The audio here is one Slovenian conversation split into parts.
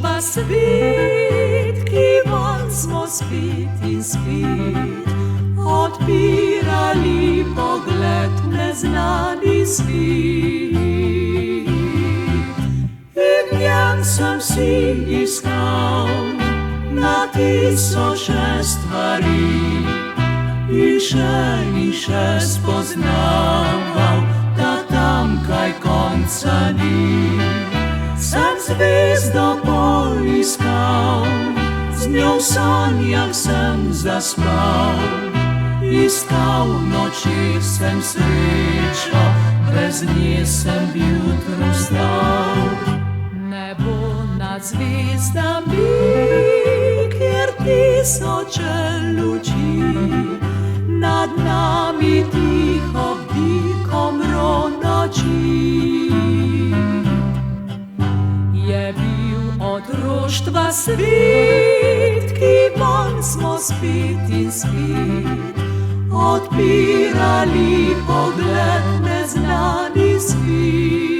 otroštva svet, ki van smo spet in spet odpirali pogled v neznani svet. In v njem sem si iskal na tisoče stvari in še spoznaval, da tam kaj konca ni. Sem zvezdo poiskal, z njo v sanjah sem zaspal, iskal v nočih sem srečo, brez nje sem jutro vstal. Nebo nad zvezdami, kjer tisoče luči, nad nami tiho bdi mro noči. Je bil otroštva svet, ki van smo spet in spet odpirali pogled v neznani svet.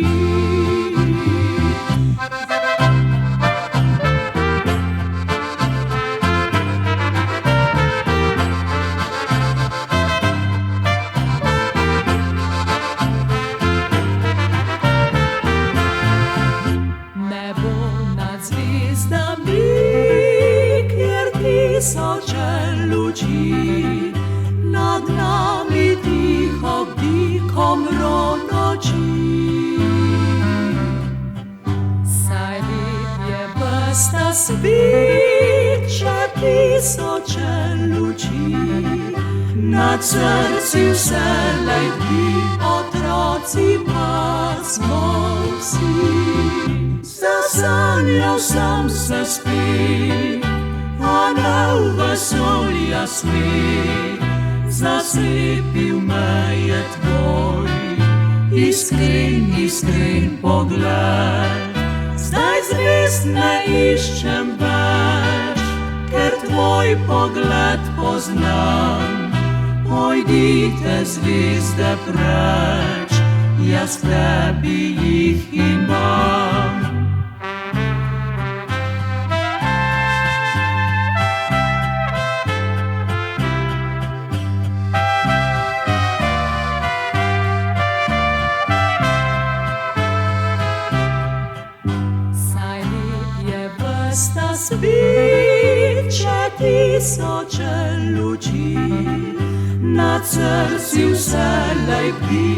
Tisoče luči, nad nami tiho bdi mro noči. Saj lep je ves ta svet, če tisoče luči, nad srci vselej bdi, otroci pa smo vsi. Zasanjal sem se spet, anel vesolja svet, zaslepil me je tvoj iskren pogled. Zdaj zvezd ne iščem več, ker tvoj pogled poznam. Pojdite zvezde preč, jaz tebi jih imam. Ta svet, če tisoče luči, nad srci vselej bdi.